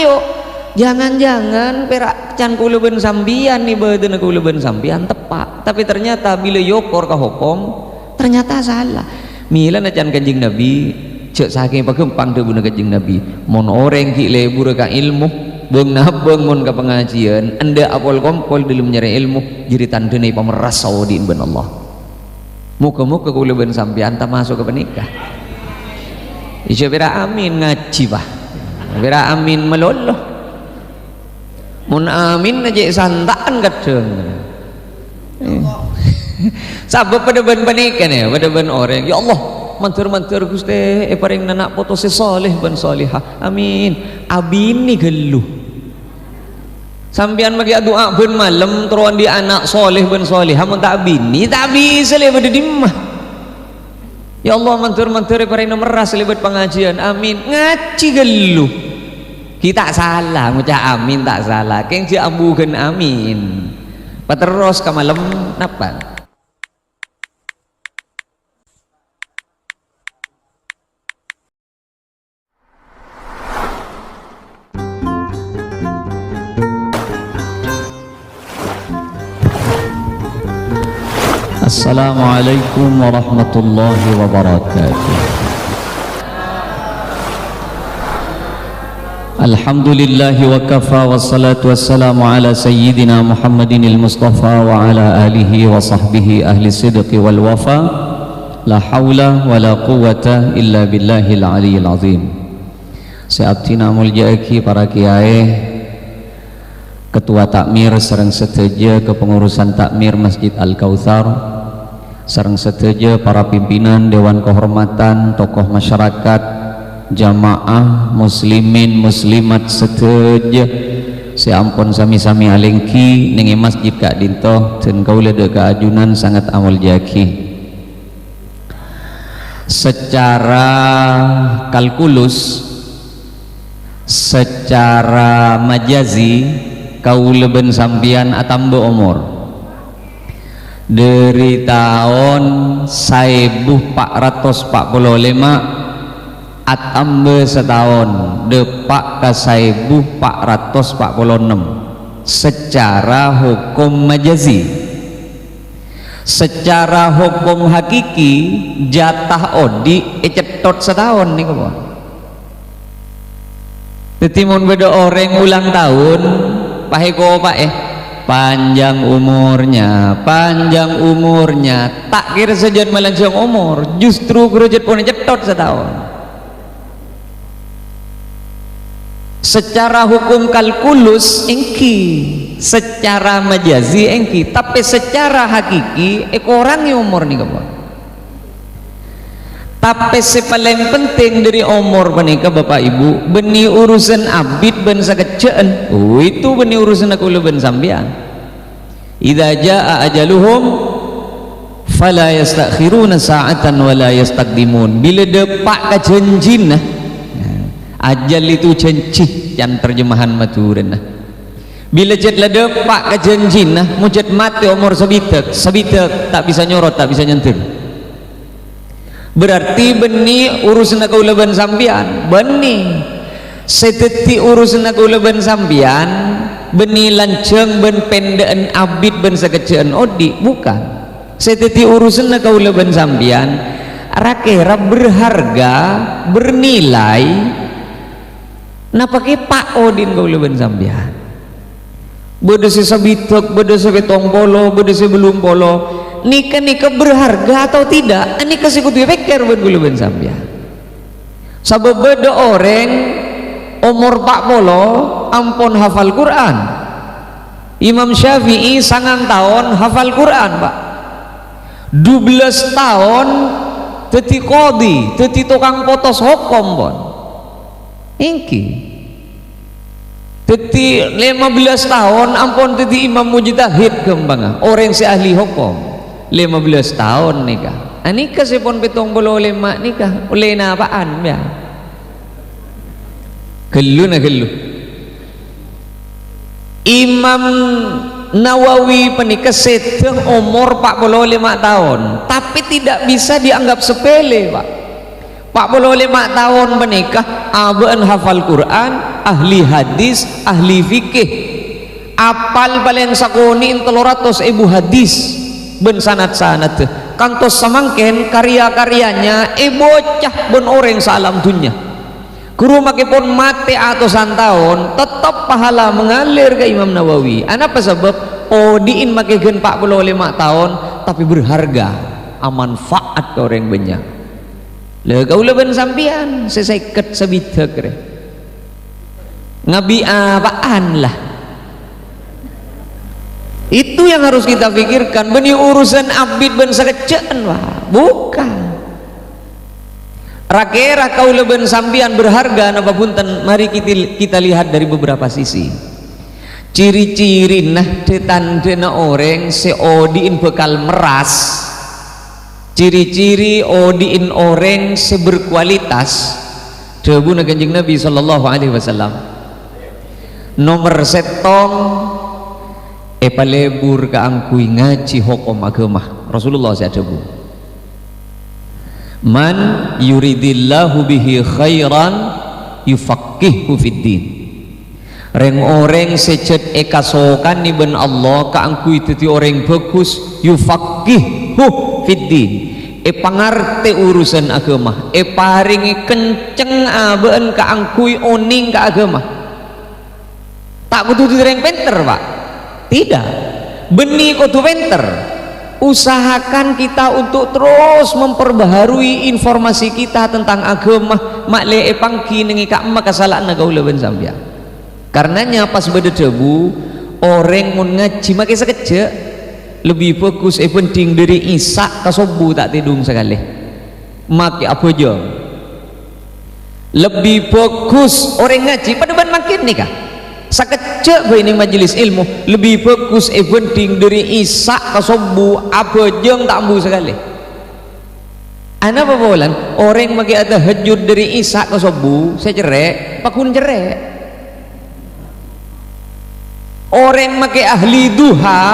yuk jangan-jangan perak can kula ben sambian nih badan kula ben sambian tepak, tapi ternyata bila yokor ka hukum ternyata salah. Mila na can kanjing Nabi cek saking pagempang debu na kanjing Nabi mon orang ki lebur ka ilmu beng nabeng mon ka pengajian anda apol kompol dalam nyari ilmu jadi tanda nih pameras sawadin ben Allah. Muka-muka kula ben sambian tak masuk ke penikah. Isya bera amin ngaji bah, bera amin meloloh. Mun amin aja santaan kadang. Sabab pada ben panikan ya, pada ben orang. Ya Allah, mantur-mantur Gusti, paring anak putus soleh ben solihah. Amin. Abini geluh. Sampian bagi doa ben malam teruan di anak soleh ben solihah mun tak bini, tak bisa le pada dimah. Ya Allah, mantur-mantur paring meras lebat pengajian. Amin. Ngaji geluh. Kita salah ngucap amin tak salah keng si ambukan amin pateros ke malam napa. Assalamualaikum warahmatullahi wabarakatuh. Alhamdulillahi wa kafa wassalatu wassalamu ala sayyidina Muhammadinil Mustafa wa ala alihi wa sahbihi ahli sidqi wal wafa. La hawla wa la quwwata illa billahil aliyil azim. Seabtina muljaki para kiai, ketua takmir sareng seteja kepengurusan takmir Masjid Al-Kautsar, sareng seteja para pimpinan dewan kehormatan, tokoh masyarakat, jamaah muslimin muslimat seteja seampun sami-sami alengki nengi masjid kak dintoh dan kaula de keajunan sangat amal jaki. Secara kalkulus, secara majazi kaula ben sampian atambe umur dari tahun 1445 atambe setahun depak ke 1446 secara hukum majazi. Secara hukum hakiki jatah odi cetot setahun nih kawan. Tetimun beda orang ulang tahun paheko pak panjang umurnya tak kira sejan melanjang umur justru kerajat pun cetot setahun. Secara hukum kalkulus engki, secara majazi engki, tapi secara hakiki orang umur nih kawan. Tapi paling penting dari umur menikah bapak ibu beni urusan abid ben sakecen itu beni urusan aku ben sambian. Idza jaa ajaluhum fala yastakhiruna sa'atan wa la yastaqdimun. Bila depak kajanjina ajal itu janji yang terjemahan maturin. Bila jadlah depak kajanjina mujad mati umur sebitek tak bisa nyorot tak bisa nyentil. Berarti beni urusan aku leban sambian beni seteti urusan aku leban sambian beni lanceng ben pendaan abid ben sakecen odi bukan seteti urusan aku leban sambian rakera berharga bernilai na pakai pak odin kau leban sambian beda si sabitek beda si betong polo beda si belum polo nikah berharga atau tidak nikah si kutu pikir buat guluban sambian sabab beda orang umur 40 ampun hafal Quran. Imam Syafi'i 9 tahun hafal Quran pak 12 tahun teti qadi teti tukang potos hukum pun ingki teti 15 tahun ampun teti imam mujtahid kembang orang si ahli hukum 15 tahun nikah nikah si pun petong bolo lima nikah oleh na apaan ya gelu na gelu. Imam Nawawi penikah sedang umur 45 tahun tapi tidak bisa dianggap sepele pak 45 tahun menikah, abang hafal Quran, ahli hadis, ahli fikih, apal paling sakoni 300 ibu hadis ben sanad-sanad kantos samangken karya-karyanya bocah ben orang salam dunya guru makipun mati atusan tahun tetap pahala mengalir ke Imam Nawawi. Apa sebab diin makigen 45 tahun tapi berharga amanfaat ke orang banyak. Lah kau leben sampian seseket sebitek re ngabi apaan lah. Itu yang harus kita pikirkan. Beni urusan abid ben sakecen wah bukan rakera kau leben sampian berharga napa punten. Mari kita lihat dari beberapa sisi ciri-ciri nah ditandena orang seodiin bekal meras, ciri-ciri odiin orang seberkualitas debu na Kanjeng Nabi sallallahu alaihi wasallam. Nomor setong palebur kaangkui ngaji hukum agama Rasulullah saya debu. Man yuridillahu bihi khairan yufaqihu fiddin. Reng orang secet kasokan ni ben Allah kaangkui teti orang bagus yufaqihu fiddin. Pangarti urusan agama, paringi kenceng aben kaangkui oning ke agama. Tak kudu direng penter pak, tidak. Benih kudu penter. Usahakan kita untuk terus memperbaharui informasi kita tentang agama. Makle pangki nengi kak emak kesalahan nagaula ben sambian. Karenanya pas beda debu orang mun ngaji makai sekejap lebih fokus penting dari isak kasobu tak tidung sekali maki apa aja lebih fokus orang ngaji pada ban makin nih kah sekejap ini majelis ilmu lebih fokus penting dari isak kasobu apa aja tak ambu sekali. Ana apa bolan orang maki ada hajud dari isak kasobu saya cerai pakun cerai. Orang makai ahli duha,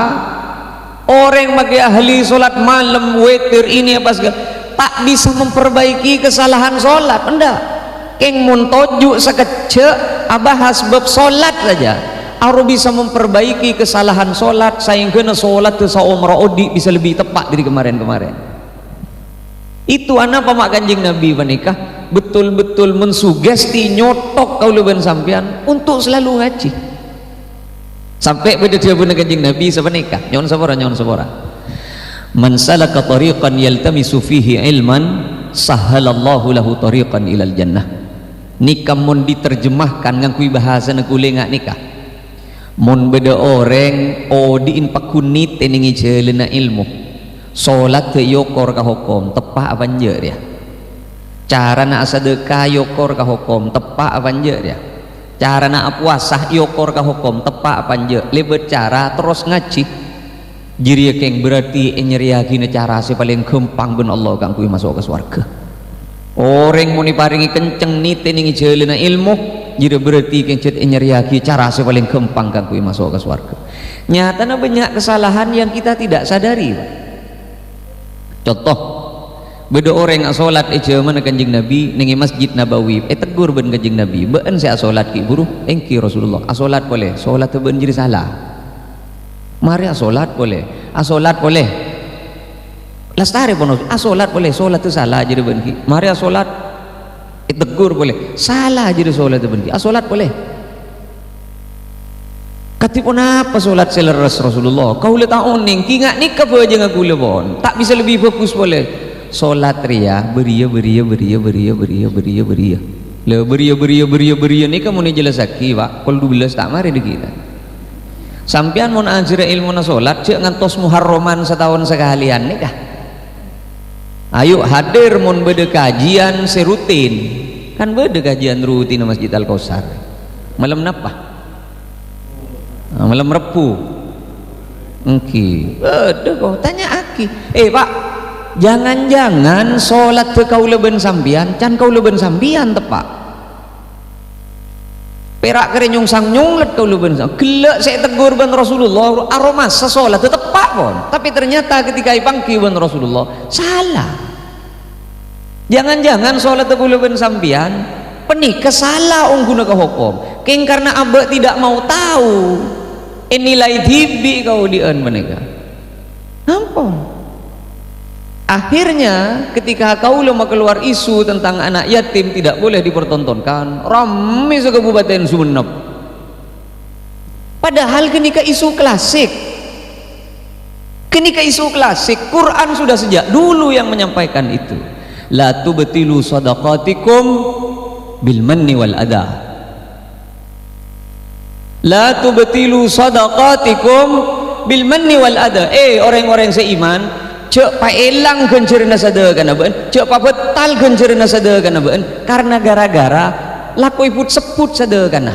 orang makai ahli solat malam witir ini apa segala tak bisa memperbaiki kesalahan solat. Enggak keng muntojuk sekecek bahas bab solat saja aru bisa memperbaiki kesalahan solat sayang kena solat tu saumra odi bisa lebih tepat dari kemarin-kemarin. Itu anak pamak Kanjeng Nabi menikah betul-betul mensugesti nyotok kau leben sampean untuk selalu ngaji sampai pada dia benar Kanjeng Nabi sebenarnya nyon sabora man salaka tariqan yaltamisu fihi ilman sahhalallahu lahu tariqan ilal jannah. Nikah mun diterjemahkan ngakui bahasa nakule ngak nikah mun beda orang diin pakunit teningi jelena ilmu solat te yokor ka hukum tepak apa nje dia cara nak sedekah yokor ka hukum tepak apa nje dia cara nak puasa yokor ka hukum tepak apa nje lebet cara terus ngaji jiri keng berarti nyeriaki cara si paling gampang ben Allah kang kuwi masuk ke surga. Orang muni paringi kenceng nite ningi jelena ilmu jiri berarti keng cet nyeriaki cara si paling gampang kang kuwi masuk ke surga. Nyatanya banyak kesalahan yang kita tidak sadari. Contoh beda orang yang solat mana Kanjeng Nabi ningi Masjid Nabawi tegur ben Kanjeng Nabi beun saya solat ki buru engki Rasulullah solat boleh solat ben jadi salah mari solat boleh solat boleh lastari pun solat boleh solat itu salah jadi ben ki mari solat tegur boleh salah jadi solat itu ben ki solat boleh katipun apa solat seleres Rasulullah kau le taoning ki ngak nikah aja ngaku lebon tak bisa lebih fokus boleh solat ria beria ni kamu ni jelas aki pak kalau 12 tak mari di kita sampian mau ajira ilmu na solat cek ngantos muharroman setahun sekalian ni kah ayo hadir mau beda kajian serutin kan beda kajian rutin Masjid Al Kausar malam napa malam Repu engki beda kau tanya aki pak jangan-jangan sholat ke kau leben sambian can kau leben sambian tepak perak kerenyong sang nyonglet kau leben sambian gelak saya tegur ben Rasulullah aromas sesolat tepak pun tapi ternyata ketika ipangki ben Rasulullah salah Jangan-jangan sholat kula ben sambian penikah salah guna ke hukum keng karena abah tidak mau tahu nilai tibi kau dien menikah ampun. Akhirnya ketika kau lama keluar isu tentang anak yatim tidak boleh dipertontonkan, ramai se Kabupaten Sumeneb. Padahal kenika isu klasik, Quran sudah sejak dulu yang menyampaikan itu. La tubtilu sadaqatikum bil manni wal adha. La tubtilu sadaqatikum bil manni wal adha. Orang-orang seiman, cek pa elang gencerna sada kana beun, cek pa betal gencerna sada kana beun, karena gara-gara laku iput seput sada kana.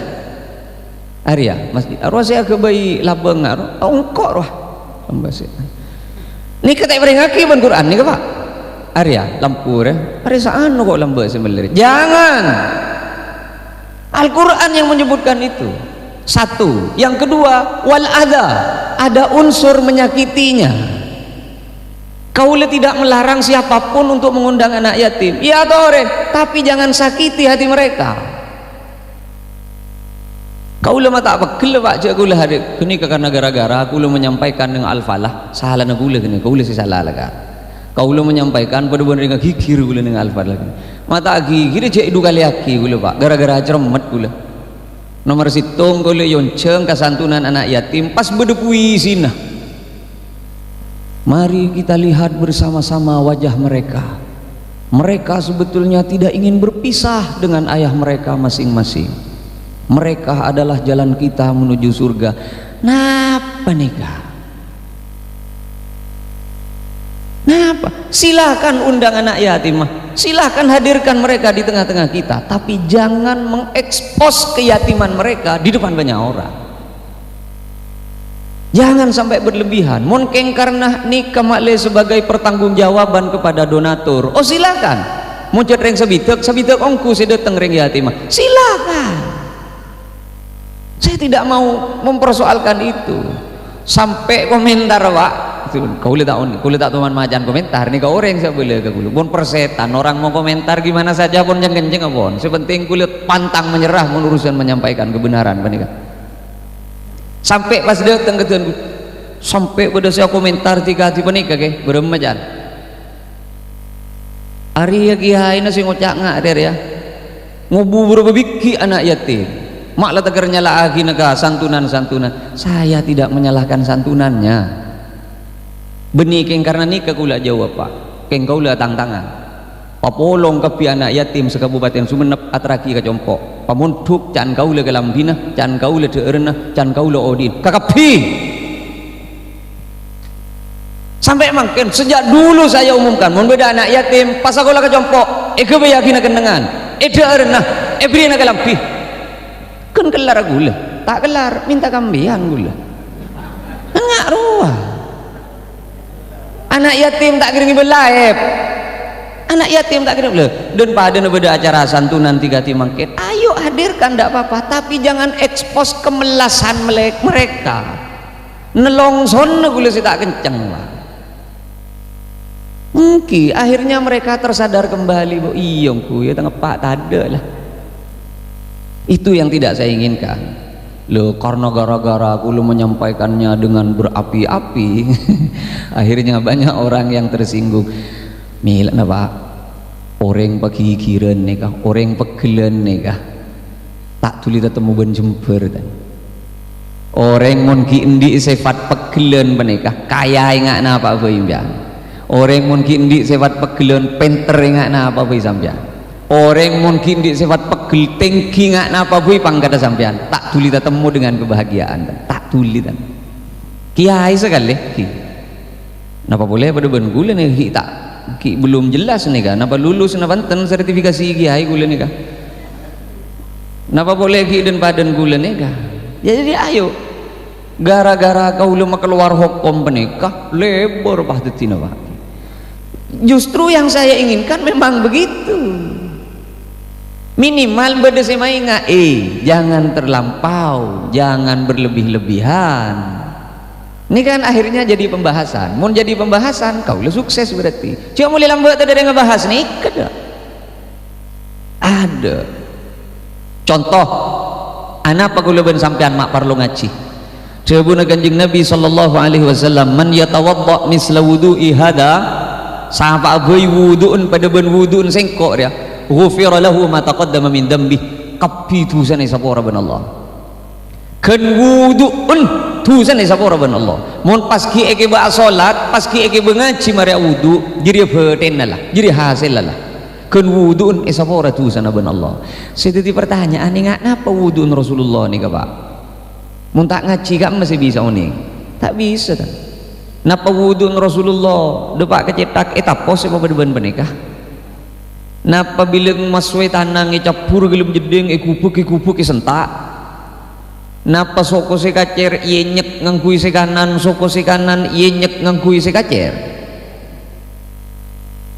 Arya masjid arwah saya ke bayi labeng arwah engkok roh lembase ni kata beringaki ban Quran ni ke Pak Arya lampu Arya saan kok lembase melir. Jangan, Al-Quran yang menyebutkan itu satu. Yang kedua, wal adha, ada unsur menyakitinya. Kaula tidak melarang siapapun untuk mengundang anak yatim, iya tore, tapi jangan sakiti hati mereka. Kaula mata apa gele Pak cak kaula hari kini karena gara-gara kaula menyampaikan dengan al-falah salah na kaula kini kaula si salah lah. Kaula menyampaikan pada benar gigir kaula dengan al-falah kini mata gigir cak dua kali aki kaula Pak gara-gara cermet kaula nomor situng kaula yonceng kesantunan anak yatim pas bedepui sina. Mari kita lihat bersama-sama wajah mereka. Mereka sebetulnya tidak ingin berpisah dengan ayah mereka masing-masing. Mereka adalah jalan kita menuju surga. Napa nikah? Napa? Silakan undang anak yatim, silakan hadirkan mereka di tengah-tengah kita, tapi jangan mengekspos keyatiman mereka di depan banyak orang. Jangan sampai berlebihan. Mungkin karena nikah makle sebagai pertanggungjawaban kepada donatur. Oh silakan. Mau cetreng sabitek ongku saya datang reng yatim. Silakan. Saya tidak mau mempersoalkan itu. Sampai komentar Pak. Kau tak teman macan komentar nih kau orang saya boleh ke gulu. Bon persetan orang mau komentar gimana saja pun jangan kenceng abon. Sepenting kulit pantang menyerah menurusan menyampaikan kebenaran panika. Sampai pas datang ke tuan sampai pada saya komentar tiga hati penikah ke beremajan hari ya kiai nasi ngocak ngak ya ngobu berapa biki anak yatim maklah tegernya lagi nega santunan saya tidak menyalahkan santunannya benih keng karena nikah kula jawab Pak keng kaula tantangan papolong kepi anak yatim sekabupaten Sumeneb atraki kacompok pamuntuk can kaula ke Lambina can kaula deurna can kaula odin kakapi sampai makin sejak dulu saya umumkan mun beda anak yatim pas kaula kacompok kebayakina kenengan deurna brina ke Lampi kan kelar gula tak kelar minta kambian gula enggak ruah anak yatim tak kira ngibelaep anak yatim tak kira dan pada beda acara santunan tiga timangkin ayo hadirkan tidak apa-apa tapi jangan ekspos kemelasan mereka nelongson gula si tak kenceng Pak mungkin akhirnya mereka tersadar kembali bahwa iyongku ya tengah Pak tada lah itu yang tidak saya inginkan loh karena gara-gara aku menyampaikannya dengan berapi-api akhirnya banyak orang yang tersinggung milik na Pak orang pakikiran nikah orang pegelan nikah tak tuli temu ben jember dan orang mungkin indi sifat pegelan menikah kaya ingat na apa sampean orang mungkin indi sifat pegelan penter ingat na apa sampean orang mungkin indi sifat pegel tinggi ingat na apa pangkata sampean tak tuli temu dengan kebahagiaan dan tak tuli dan kiai sekali napa boleh pada ben gula nih tak belum jelas nih kan napa lulus napa enten sertifikasi kiai gula nih kan napa boleh ki dan padan gula nih kan jadi ayo gara-gara kau lama keluar hukum penikah lebor pahdetina Pak justru yang saya inginkan memang begitu minimal berdasema ingat jangan terlampau jangan berlebih-lebihan ini kan akhirnya jadi pembahasan mau jadi pembahasan kau sukses berarti cuma mulai lambat ada yang ngebahas nih kada ada. Contoh anak pagulaban sampean mak perlu ngaji. Coba Kanjeng Nabi sallallahu alaihi wasallam, man yatawadda misla wudu'i hada, sahaba abai wudu'un pada ben wudu'un sengkok dia, ghufira lahu ma taqaddama min dambi, kapi tusan sapora ben Allah. Kan wudu'un tusan sapora ben Allah. Mon paski eke ba salat, paski eke ngaji mari wudu, jadi betenalah, jadi hasil lah. Kan wudu'un sapora tusan ben Allah. Sedeti pertanyaan ingat napa wudu'un Rasulullah ni ka Pak? Mun tak ngaji kan masih bisa uning, tak bisa tak. Napa wudu'un Rasulullah depak kecetak etapos apa beban benikah. Napa bilang maswe tanang capur gelem jedeng kupuk sentak. Napa soko se kacer iye nyek ngangkui se kanan, soko se kanan iye nyek ngangkui se kacer.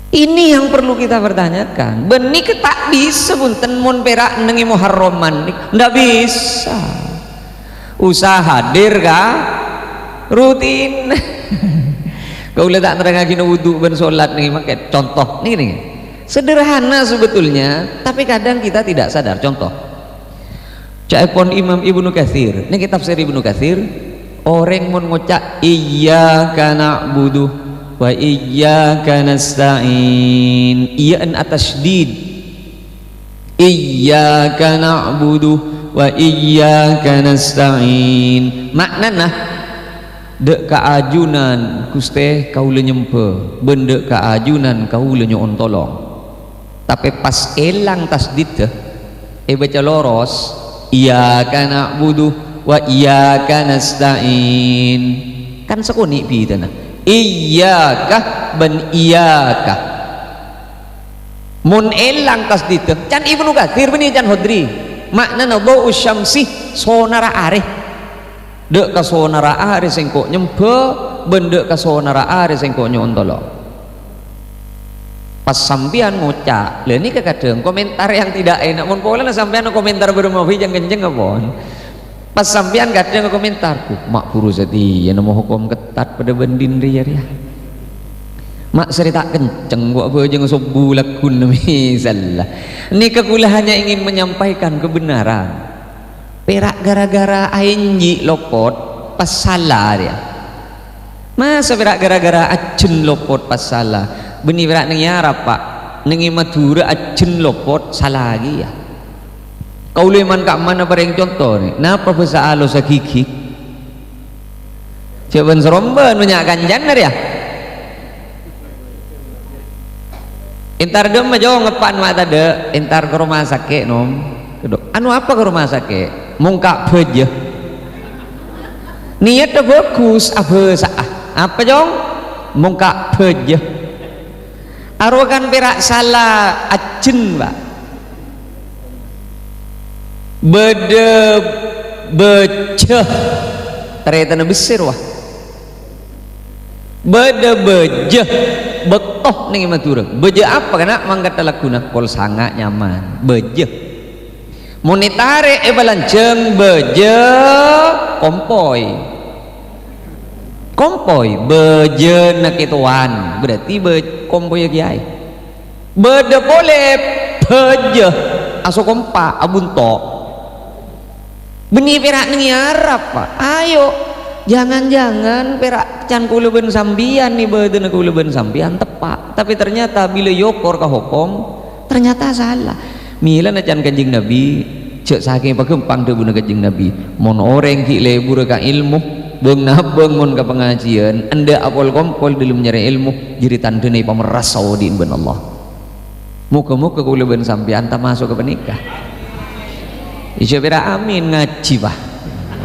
Ini yang perlu kita pertanyakan. Benik tak bisa punten mun perak nengi muharraman ndak bisa. Usaha hadir kah? Rutin. Kau lihat tak terangin wudhu ben sholat nih, makai contoh nih, sederhana sebetulnya, tapi kadang kita tidak sadar. Contoh, Ca'ipon Imam Ibnu Katsir, ini kitab seri Ibnu Katsir, orang mun ngucap iyyaka na'budu wa iyyaka nasta'in, iya'an atasydid, iyyaka na'budu wa iyyaka nasta'in, maknana dek kaajunan Gusti kaula nyempe bende kaajunan kaula nyoon tolong, tapi pas elang tasdid teh baca loros iyyaka na'budu wa iyyaka nasta'in, kan sekuni pitana iyyaka ben iyyaka mun elang tasdid teh can Ibnu Katsir beni can Hodri maknana dhau syamsi sonara areh dek ka sonara areh sengko nyempe bendek ka sonara areh sengko nyontolo. Pas sampean ngucap lha niki kadang komentar yang tidak enak mun pola sampean komentar bermawi jangan kenceng apa. Pas sampean kadang komentarku mak buru seti yen mau hukum ketat pada bendin riya ya. Mak cerita kenceng buat apa jangan sobu lakun misalnya. Ini kekulah hanya ingin menyampaikan kebenaran. Perak gara-gara ayenji lopot pas salah dia. Masa perak gara-gara acen lopot pas salah. Beni perak nengi Arab Pak, nengi Madura acen lopot salah lagi ya. Kau leman kak mana bareng contoh nih? Napa bahasa alo sakiki? Coba seromban menyakan jangan ya. Entar dem aja ngepan mak tade, entar ke rumah sakit nom. Anu apa ke rumah sakit? Mungkak beje. Niatnya bagus, apa jong? Mungkak beje. Arwakan perak salah acen Pak. Bede beje. Ternyata besar wah. Bede beje. Betoh nih Madura beje apa kena mangkat laguna kol sangat nyaman beje monetare balanceng beje kompoi beje nakituan berarti kompoi kiai bede boleh beje aso kompa abunto beni perak nih Arab Pak. Ayo jangan-jangan perak can kula ben sambian nih badan kula ben sambian tepak, tapi ternyata bila yokor ka hukum ternyata salah. Mila na can Kanjeng Nabi cek saking pagempang debu na Kanjeng Nabi mon orang ki lebur ka ilmu beung nabeng mon ka pengajian anda apol kompol dalam nyari ilmu jadi tandene pameras saudin ben Allah. Muka-muka kula ben sambian ta masuk ke penikah. Isya bera amin ngaji bah.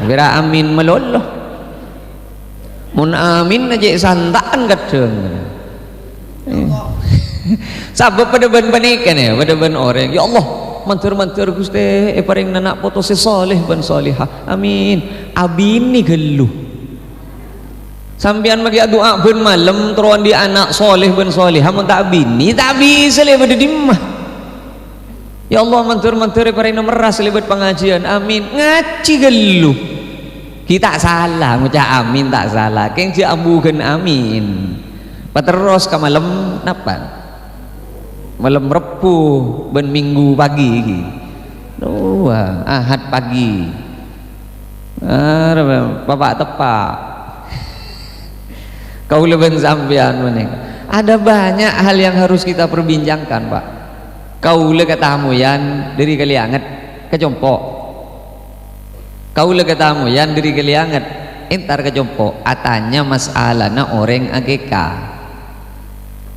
Bera amin meloloh. Mun amin aja santaan kadang. Sabab pada ban panikan ya, pada ban orang. Ya Allah, mantur-mantur Gusti paring nanak foto soleh ban solihah. Amin. Abini gelu. Sampean magi doa ben malam teruan di anak soleh ben solihah mun tak bini, tak bisa le pada dimah. Ya Allah mantur-mantur paring meras lebet pengajian. Amin. Ngaji gelu. Kita salah ngucap amin tak salah keng ambukan amin pateros ke malam napa malam Repuh ben Minggu pagi iki. Ahad pagi. Bapak tepak. Kaula ben sampean menika. Ada banyak hal yang harus kita perbincangkan, Pak. Kaula ketamuyan dari Kalianget ke Compok. Kaula ketamuyan dari Kalianget entar ke Compok. Atanya masalahna orang akikah.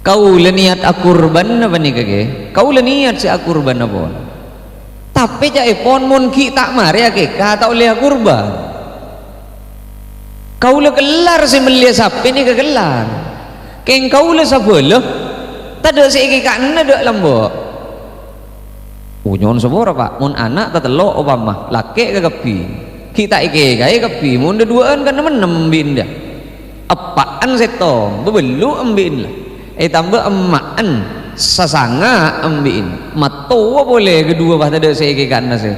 Kaula niat akurban apa nih kage? Kaula niat si akurban apa? Tapi jaipon mun ki tak mari akikah tak oleh akurban. Kaula kelar si melia sapi ni kegelar. Keng kaula sabelah tak ada si akikah ada lambok. Unyon sebora Pak, mun anak tak telok obama laki ke kepi. Kita akikah kepi mun duaan kan menem bin dah. Apaan setong bebelu ambin lah. Tambah emaan sasanga ambin matua boleh kedua bah ada saya kan nasi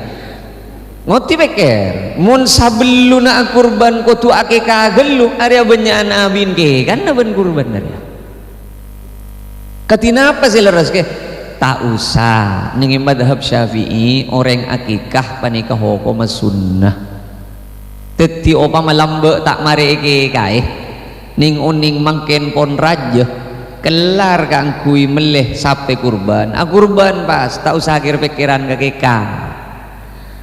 ngoti beker mun sabelu nak kurban kotu akikah gelu area banyak abin ke kan ban kurban area katina apa sih leras ke tak usah ning madhab Syafi'i orang akikah panikah hukum sunnah teti opa malambe tak mari akikah ning uning mangken pon raja kelar kang kui meleh sampai kurban kurban pas tak usah kira pikiran kakek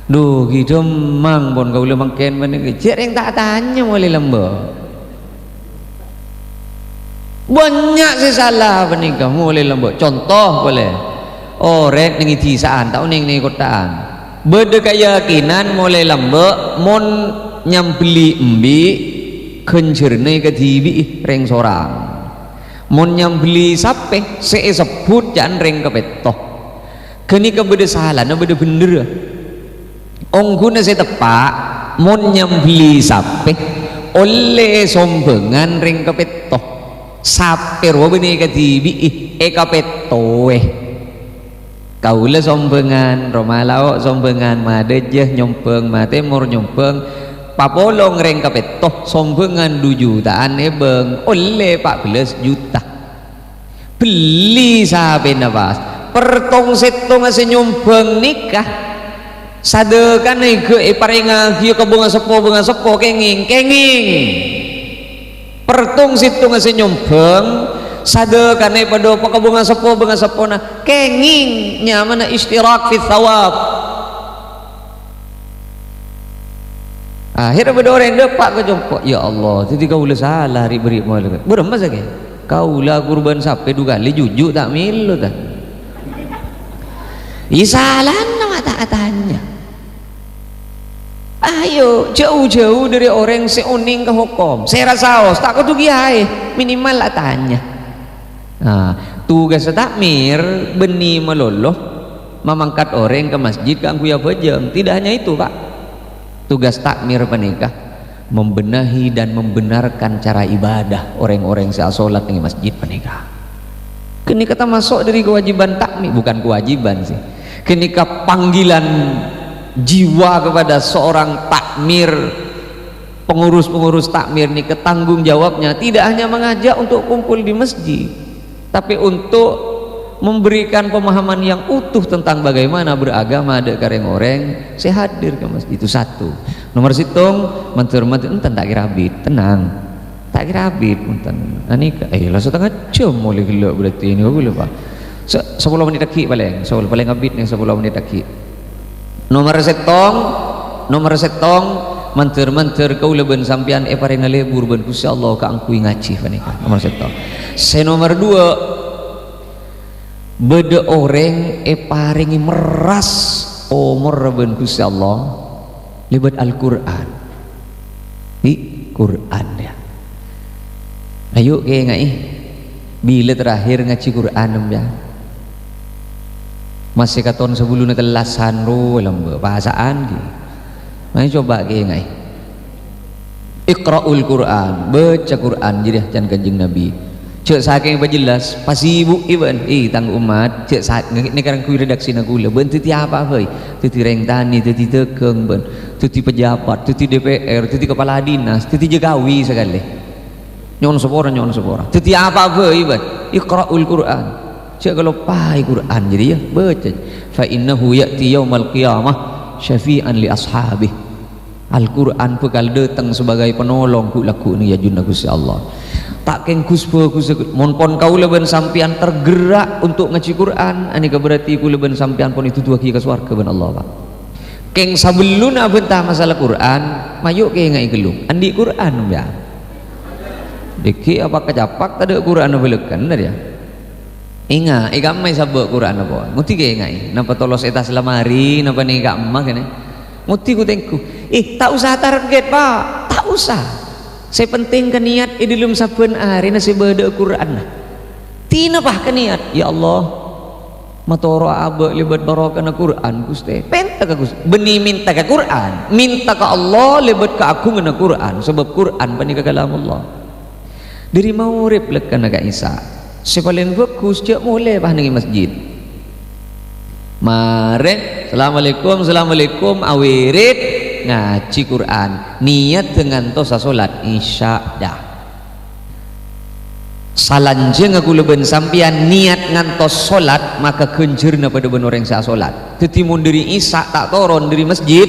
duh gitu mang pun kau boleh mangken mana kecil yang tak tanya boleh lembut banyak sih salah menikah boleh lembut contoh boleh orek nengi tisaan tau neng nengi kotaan beda keyakinan mulai lembut mon nyambeli embi kencerne ke tibi reng sorang mon nyambeli sape se sebut jangan reng kepetoh kini kebeda salah na beda bener ongguna se tepak mon nyambeli sape oleh sombengan reng kepetoh sape roh beni ketibi kapetoh kaula sombengan romalao sombengan madejeh nyompeng matemor nyompeng papolong reng kapetoh sombengan 2 jutaan ebeng oleh 14 juta beli sahabat nafas pertong setong senyumbeng nikah sadekan ke paringa kieu ke bunga sepo kenging pertong setong senyumbeng sadekan pada ke bunga sepo na kenging nyamana istirak fi thawab akhirnya beda orang depak ke jompo ya Allah jadi kau boleh salah beri malu berapa saja kau lah kurban sampai 2 kali jujur tak milu tak salah nama tak tanya ayo jauh-jauh dari orang seoning ke hukum saya rasa tak kau tuh minimal lah tanya tugas takmir beni meloloh memangkat orang ke masjid kan kuya bejeng tidak hanya itu Pak tugas takmir penikah membenahi dan membenarkan cara ibadah orang-orang saat sholat di masjid penikah kini kata masuk dari kewajiban takmir bukan kewajiban sih kini ke panggilan jiwa kepada seorang takmir pengurus takmir ini ketanggung jawabnya tidak hanya mengajak untuk kumpul di masjid tapi untuk memberikan pemahaman yang utuh tentang bagaimana beragama ada kareng orang saya hadir ke masjid itu satu nomor situng mentermat enten tak kira abid tenang tak kira abid enten anika lah setengah jam mulai gila berarti ini boleh Pak 10 menit lagi paling abid yang 10 menit lagi nomor setong menter kau leben sampian paring lebur ben Gusti Allah ka angkui ngaji panika nomor setong nomor 2 beda orang paringi meras umur ben Gusti Allah libat Al-Qur'an Quran ya ayo ke ngai bila terakhir ngaji Quran ya masih katon sebelum telasan ro lembe bahasaan ki mari coba ke ngai Iqra'ul Quran baca Quran jadi jangan kanjeng Nabi cek saking jelas pasti ibu iban tang umat cek saat ini kan kui redaksi nagula ben titi apa heuy titi reng tani titi tekeng ben titi pejabat titi DPR titi kepala dinas titi jegawi sekali nyon sepora titi apa heuy ban Iqra'ul Quran cak kalau pai Quran jadi ya baca fa innahu ya'ti yaumal qiyamah syafi'an li ashabih. Al-Quran bekal datang sebagai penolong ku laku ni ya junna Gusti Allah. Tak keng kuspa mon pon kau leben sampian tergerak untuk ngaji Quran, ani ka berarti ku leben sampian pon itu dua ki ka swarga ben Allah Pak. Keng sabeluna bentah masalah Quran, mayuk ke ngai gelung. Andi Quran ya. Deki apa kecapak tak ada Quran belekan dia. Inga, ikam mai sabuk Quran apa? Muti ke ngai. Napa tolos eta selamari, napa ni ikam mah kene. Muti ku tengku. Tak usah target Pak, tak usah. Saya penting ke niat di dalam saben hari nasi beda Quran. Tina pah ke niat, ya Allah, matoro abak libat barokah Quran Gusti. Penta ke Gusti. Beni minta ke Quran, minta ke Allah libat ke aku ngena Quran. Sebab Quran pani ke kalam Allah. Dari mau replek kana ka Isa. Sepaling fokus cak mulai pah nang masjid. Mare, assalamualaikum awirid ngaji Quran niat dengan tosa solat isya dah salanjeng aku leben sampian niat ngantos solat maka kenjerna pada ben orang sa solat ketimun dari isya tak toron dari masjid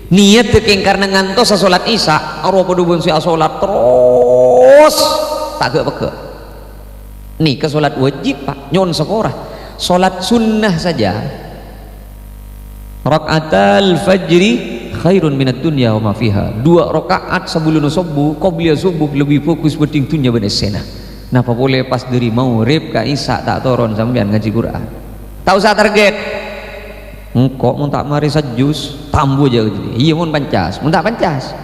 niat tekeng karena ngantos solat isya aro pada ben sa solat terus tak ke peke nih ke solat wajib Pak nyon sekorah solat sunnah saja rakaatal fajri khairun minat dunya wa ma fiha. 2 rakaat sebelum subuh qobliyah subuh lebih fokus penting dunya ben esena. Napa boleh pas dari magrib ka isya tak toron sampean ngaji Quran. Tak usah target. Engkau mun tak mari sajus tambu aja gitu. Iya mun pancas, mun tak pancas.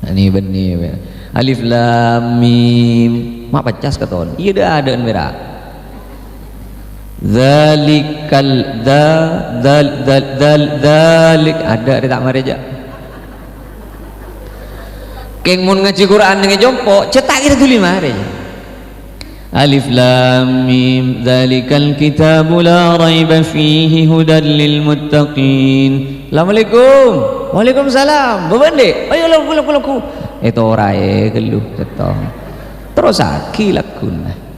Nah, ini benih alif lam mim. Mak pancas katon. Iya dah ada merah. Zalikal dalik ada tak mari aja. Keng mun ngaji Quran dengan jompo cetak kita dulu mari. Alif lam mim zalikal kitabu la raiba fihi hudan lil muttaqin. Assalamualaikum. Waalaikumsalam. Bebande. Ayo laku. Itu orae geluh cetok. Terus aki lakuna.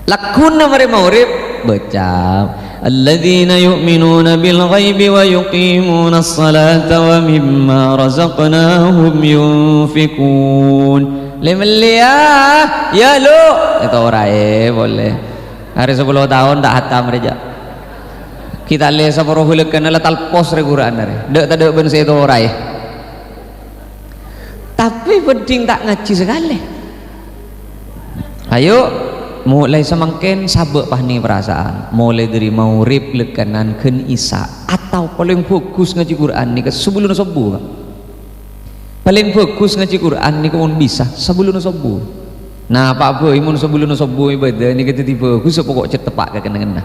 Lakuna mari maurib baca alladzina yu'minuna bil ghaibi wa yuqimuna as-salata wa mimma razaqnahum yunfikun lemliyah ya lu itu orae boleh hari 10 tahun tak hatam reja kita le saporo huleukeun la talpos re Quran re deuk tak deuk ben itu orae tapi penting tak ngaji sekali ayo mulai semangken sabek pah ni perasaan mulai dari maurib lekanan ken isya atau paling fokus ngaji Quran ni ke sebelum subuh paling fokus ngaji Quran ni mun bisa sebelum subuh nah pak boy mun sebelum subuh ibadah ni kita tiba fokus pokok cetepak ke kena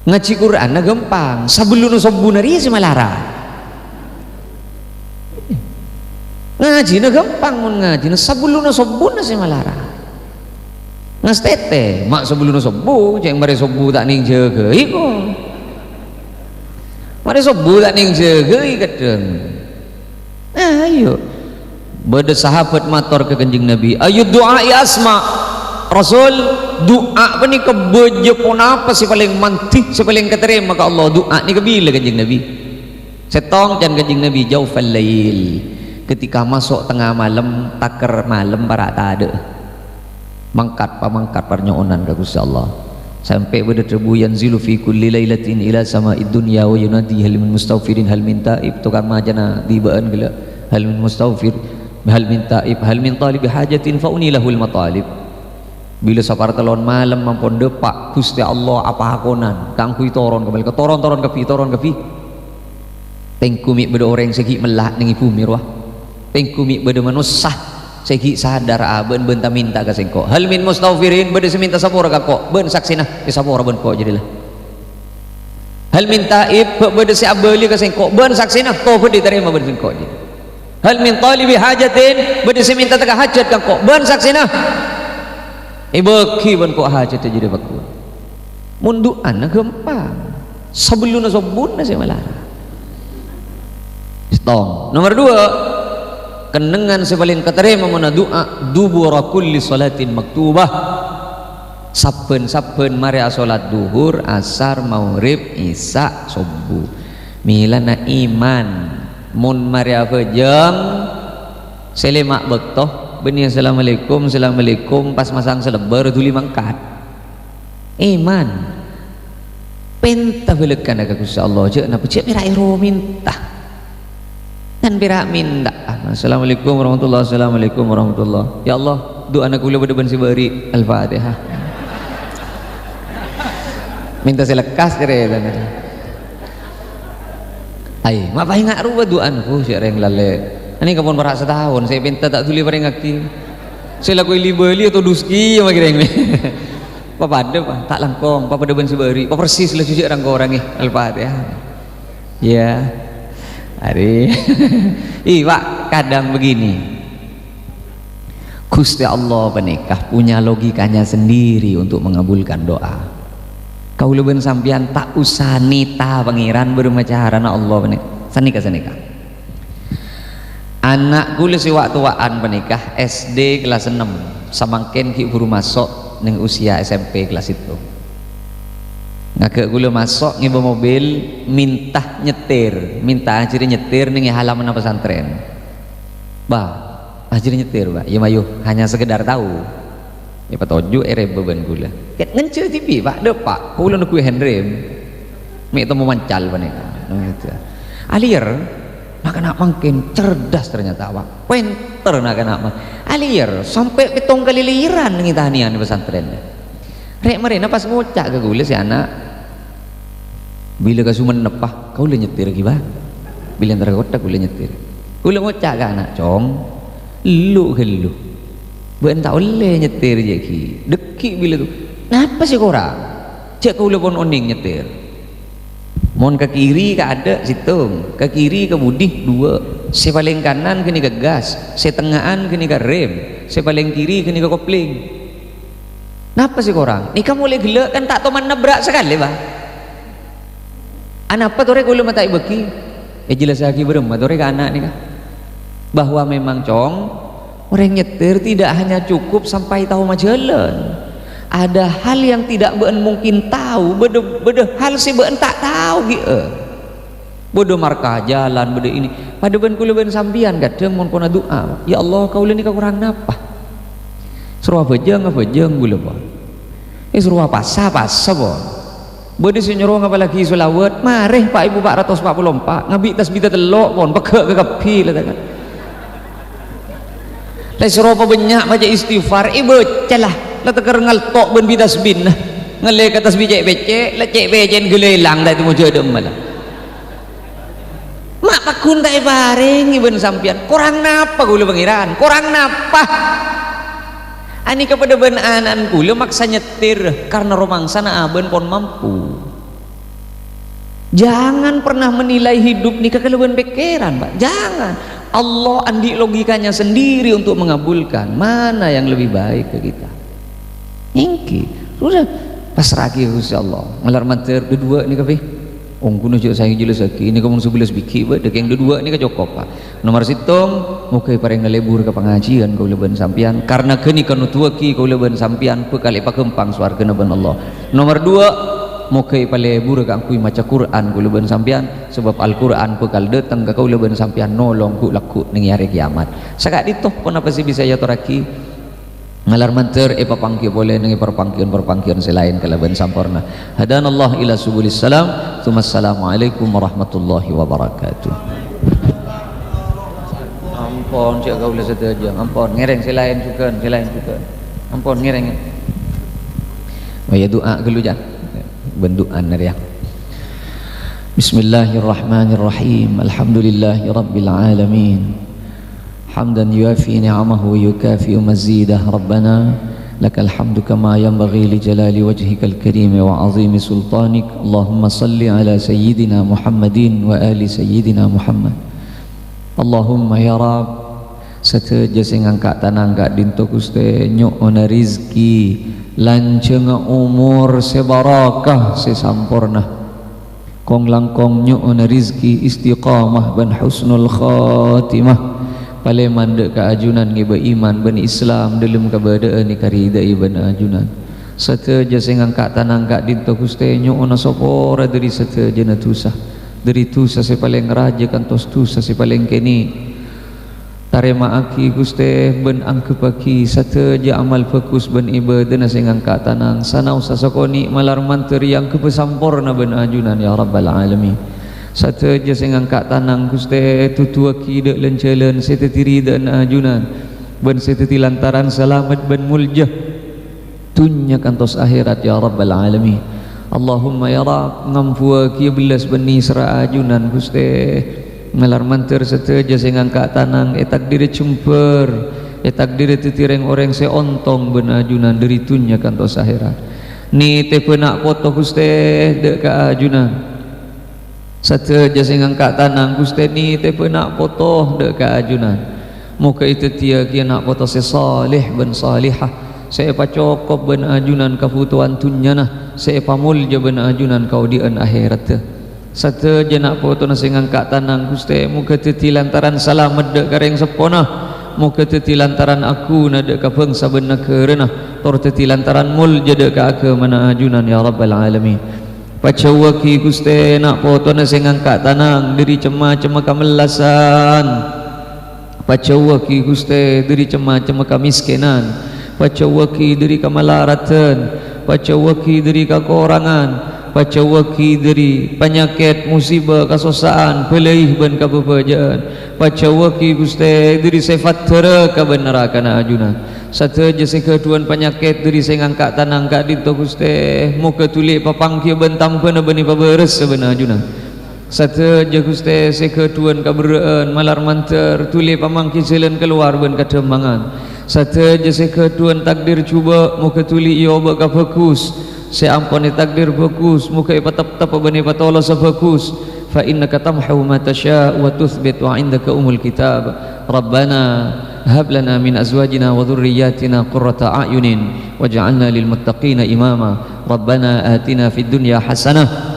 ngaji Quran na gampang sebelum subuh nari si malara ngaji na gampang mun ngaji na sebelum subuh na si malara ngas tete mak sebelum subuh ceng mari subuh tak ning jaga iko mari subuh tak ning jaga kadang ayo beda sahabat mator ke kanjeng Nabi ayo doa ya asma Rasul doa apa ni kebeje pun apa si paling mantih si paling keterima ke Allah doa ni kebila kanjeng Nabi setong can kanjeng Nabi jaufal lail ketika masuk tengah malam taker malam para tak ada mangkat parnyoonan ka Gusti Allah sampai berdebu yanzilu fi kulli lailatin ila sama'id dunya wa yunadi hal min mustaghfirin hal min taib tukar majana dibaan gila hal min mustaghfir hal min taib hal min talib hajatin fa unilahul matalib bila sapar telon malam mampun depak Gusti Allah apa hakonan kang kui toron kembali ke toron ke pi tengkumi beda orang segi melah ning bumi roh tengkumi beda manusah segi sadar ben benta minta ka sengko hal min mustaghfirin bede seminta sapora ka kok ben saksina di sapora ben kok jadilah hal min taib bede se abeli ka sengko ben saksina to bede terima ben sengko jadi hal min talibi hajatin bede seminta ka hajat ka kok ben saksina ibeki ben kok hajat jadi baku munduan gampang sebelum sobun se malara stong nomor 2 kenengan sepaling keterima mana doa dubura kulli salatin maktubah saben mari salat duhur, asar, maghrib, isya, subuh. Milana iman mun mari fajeng selemak bektoh benih assalamualaikum pas masang selebar tuli mangkat. Iman penta belekan aga Gusti Allah je napa cek pira iro minta dan pira minta. Assalamualaikum warahmatullahi assalamualaikum warahmatullahi. Ya Allah doa anak kula bedeban sibari Al-Fatihah. Minta selekas kere dan ai ma paling ngak ruwa doanku si reng lale ani kapon para setahun saya minta tak tuli pareng ngaki saya laku libeli atau duski sama kira ini papa ada pak tak langkong papa deban sibari papa persis lah cuci orang Al-Fatihah ya hari pak kadang begini Gusti Allah penikah punya logikanya sendiri untuk mengabulkan doa. Kau leben sampian tak usah nita pangeran bermacarana Allah penikah sanika. Anakku lesi waktu-waan penikah SD kelas 6 samangken ki buru masuk neng usia SMP kelas itu. Ngake gula masuk ngiba mobil minta nyetir, minta ajari nyetir ning halaman pesantren. Ajari nyetir, ya mayu hanya sekedar tahu. Ya patoju beban gula. Ket ngence TV Pak, de Pak, kula nu ku handrem. Mi temu mancal paneka. Gitu. Alir nak makin cerdas ternyata Pak. Pinter nak alir sampai petong kali liran ngitanian di pesantren. Rek marena pas ngocak ke gula si anak. Bila ka sumenep Pak, kau le nyetir ki Pak. Bila antar kota kula nyetir. Kula ngocak ka anak, "Cong, lu gelu." Bukan tak boleh nyetir je ki deki bila tu kenapa sih korang cek kau lepon oning nyetir mon ke kiri ke ada situng ke kiri ke budih dua se paling kanan kini ke gas se tengahan kini ke rem se paling kiri kini ke kopling kenapa sih korang ni kamu boleh gelak kan tak tahu mana berat sekali bah anak apa tore kau mata ibeki jelas lagi berem tore ke anak ni kah bahwa memang cong orang nyetir tidak hanya cukup sampai tahu majalan. Ada hal yang tidak beun mungkin tahu, bede hal si beun tak tahu gitu. Bede markah jalan, bede ini. Pada ben kula ben sampian kadang mun puna doa. Ya Allah, kau ni kurang napa? Suruh bejeng gula ba. Suruh pasa ba. Bede senyuruh apalagi selawat, mareh Pak Ibu 444, ngabi tasbih telok pon, pekek ke kapi lah kan. Lai seropa banyak baca istighfar celah la teker ngaltok ben bidas bin ngale ke tasbih cek becek la cek becen gelelang dah itu mo jedem malah mak pakun tak bareng iben sampian kurang napa kula pangeran kurang napa ani kepada ben anan kula maksa nyetir karena romangsa na aben pon mampu jangan pernah menilai hidup ni kekeleban pikiran Pak jangan Allah andi logikanya sendiri untuk mengabulkan mana yang lebih baik ke kita ingki sudah pasrah ke Gusti Allah ngalar manter kedua ni kape ongku jo saya jelas lagi ini kamu 11 biki dek yang kedua ni ka cukup Pak nomor situng mukai pareng ngalebur ke pengajian kau leben sampian karena keni kanu tuaki kau leben sampian pekali pakempang swarga ben Allah nomor 2 mokai pale buru kang kui maca Quran ku leben sampian sebab Al-Quran bekal datang ke kau leben sampian nolong ku laku ning hari kiamat sakak ditoh pun apa sih bisa ya toraki ngalar manter papangki boleh ning perpangkian selain ke leben sampurna hadanallah ila subulis salam assalamualaikum warahmatullahi wabarakatuh ampun cek kau le sedaja ampun ngereng selain juga ampun ngereng ya doa gelu jan bendukan ya Bismillahirrahmanirrahim Alhamdulillahi Rabbil Alamin Hamdan yuafi ni'amahu yukafi mazidah Rabbana lakal hamdu kama yanbaghi li jalali wajhikal karim wa azimi sultanik Allahumma salli ala sayyidina Muhammadin wa ali sayyidina Muhammad Allahumma ya Rab seteja sing angkat tanah angkat dinto Gusti nyuk ona rizki lanceng umur sebarakah sesampurna kong langkong nyu'un rizki istiqamah ban husnul khatimah pale mandek ke ajunan ngiba iman ban Islam dalam keberadaan ni karida iban ajunan Sateja sing angkat tanang angkat dinto Gusti nyuona sopora dari sateja na tusa. Dari tusa si paling raja kantos tusa si paling keni. Tarema aki Gusti ben angkepaki sateja amal fokus ben ibadah na sing angkat tanang sanau sasakoni malar manteri yang kepesampurna ben ajunan ya rabbal alamin. Sateja sing angkat tanang Gusti tutuaki dek lencelen setetiri dan ajunan ben seteti lantaran selamat ben muljah dunya kantos akhirat ya rabbal alamin. Allahumma ya rab ngampuaki belas beni sera ajunan Gusti melar manter sateja sing angkat tanang takdir cumper takdir titireng orang seontong ben ajunan dari dunya kantos akhirat. Ni te penak foto Gusti dek ka ajunan sateja sing angkat tanang Gusti ni te penak foto dek ka ajunan. Muka itu tia kia nak foto sesalih ben salihah saya pacokop ben ajunan kafutuan tunyana saya pamulja ben ajunan kau di akhirat satu jenak foto nasi ngangkat tanang Gusti muka teti lantaran salamet dek kareng sepona muka teti lantaran aku na dek ka bangsa ben kerana tor teti lantaran mulja dek ka ke mana ajunan ya rabbal alamin. Pacawaki Gusti nak foto nasi ngangkat tanang diri cema-cema kamelasan pacawaki Gusti diri cema-cema kamiskinan pacawaki dari kemalaratan, pacawaki dari kekurangan, pacawaki dari penyakit, musibah, kesosaan, pelaih ben kabebajaan, pacawaki Gusti dari sifat teraka ben neraka na ajunan. Sateja sing keduan penyakit dari sing angkat tanang angkat dinto Gusti, muka tulik papangki ben tampena beni paberes ben ajunan. Sateja Gusti sing keduan kaberaan malar manter tulik pamangki selen keluar ben kadembangan. Sateja se keduan takdir cuba muka tuli iyo baka fokus se amponi takdir fokus muka ipatap-tap bani patola sa fokus fa innaka tamhu ma tasha wa tuthbit wa indaka umul kitab rabbana hab lana min azwajina wa dhurriyyatina qurrata a'yunin waj'alna lil muttaqina imama rabbana atina fid dunya hasanah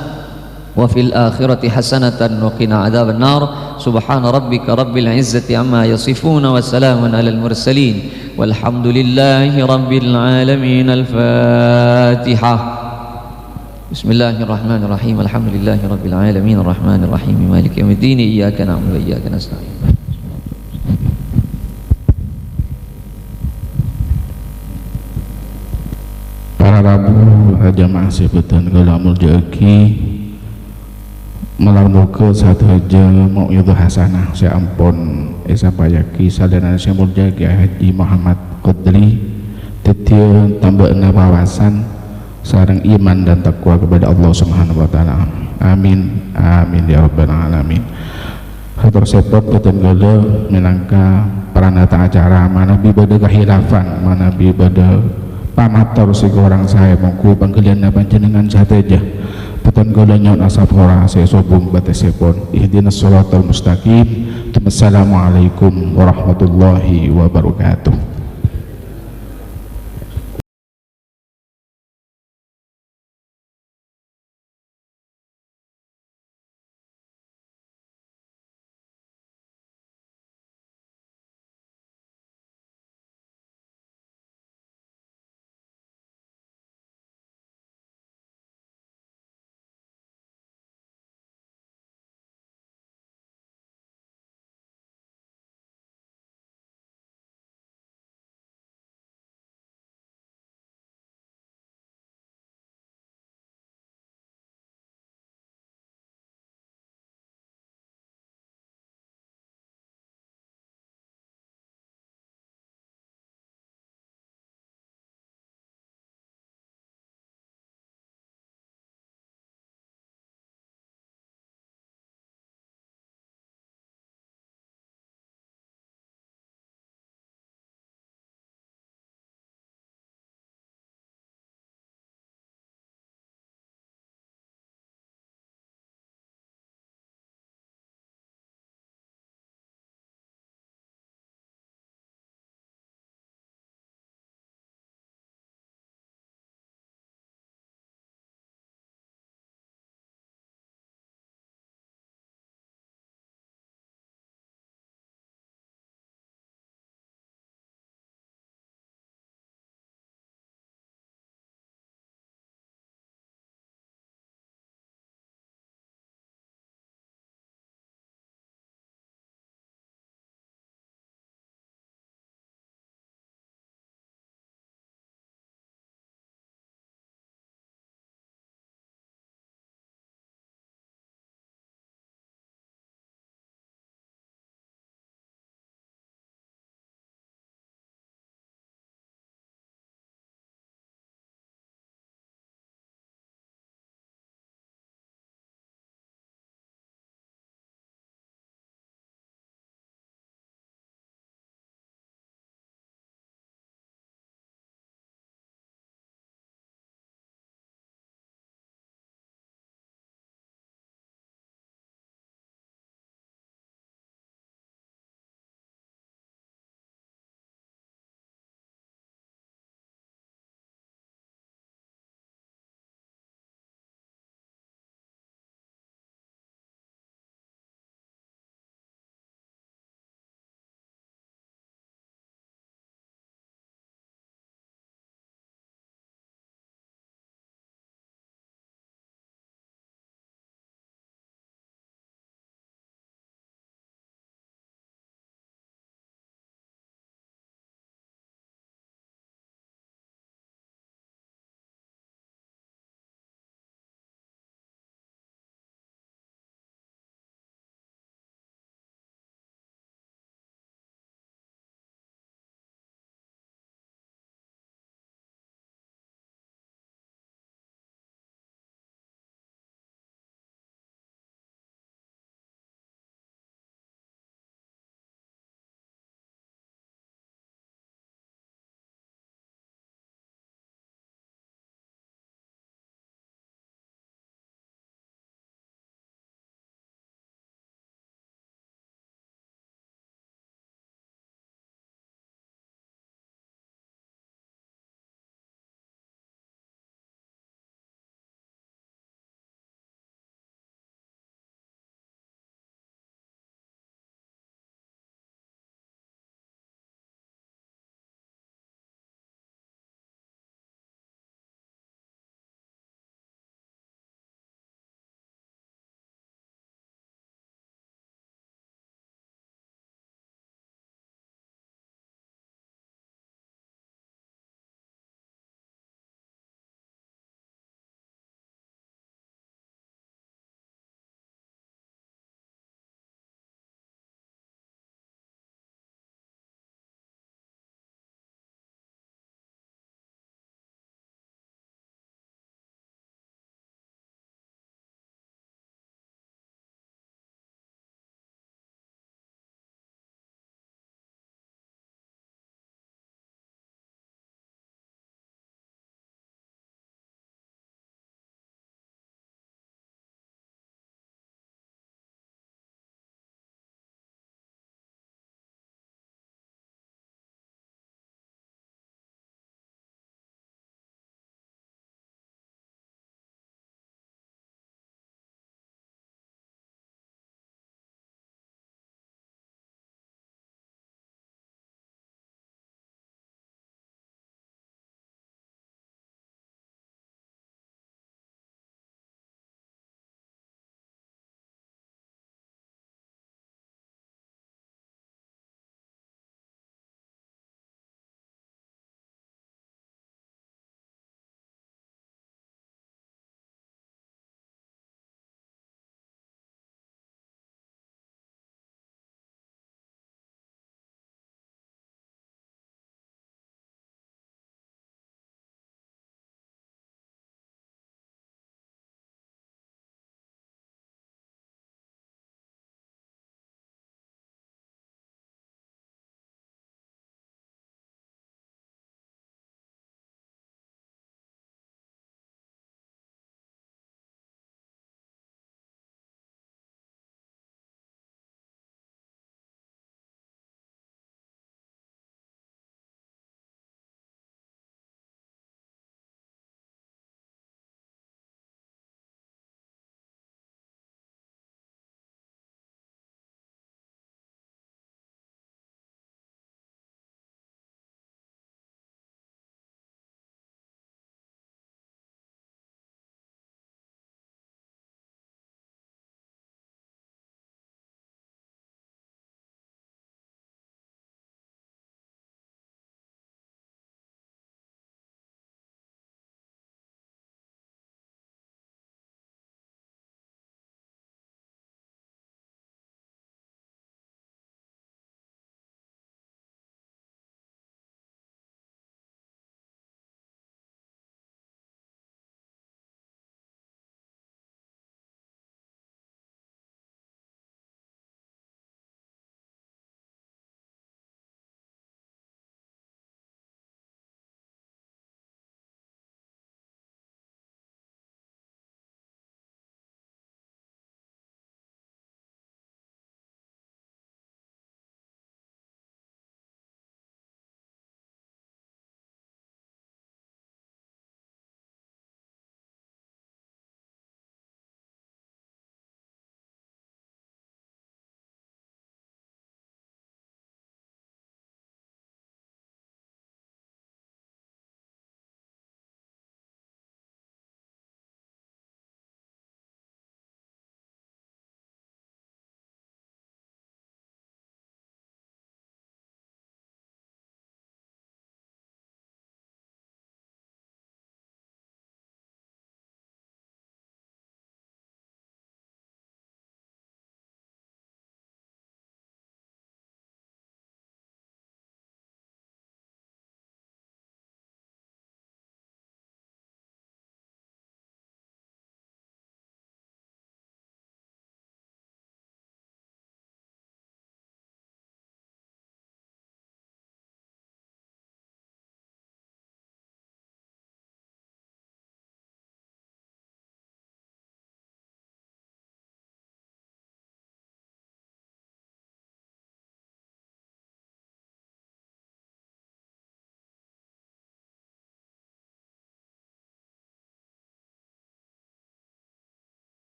وفي الآخرة حسنة وقنا عذاب النار سبحان ربك رب العزة عما يصفون وسلام على المرسلين والحمد لله رب العالمين. الفاتحة. بسم الله الرحمن الرحيم الحمد لله رب العالمين الرحمن الرحيم مالك يوم الدين إياك نعبد وإياك نستعين. Para rabu jamaah sebutan kalamul jaki melarmuke sateja mau'idhah hasanah saya ampun esa payaki sadana saya muljagi Haji Muhammad Qadri tetieu tambaheuna wawasan sareng iman dan takwa kepada Allah Subhanahu wa taala. Amin amin ya rabbal alamin. Hatur sepot peten geuleuh minangka paranata acara manabi bade kahilafan manabi bade pamator sigorang saya mongku panggalianna panjenengan sateja peten geuleuh nyaun asapora saya sobung batesepon ihdinas shiratal mustaqim. Assalamualaikum warahmatullahi wabarakatuh.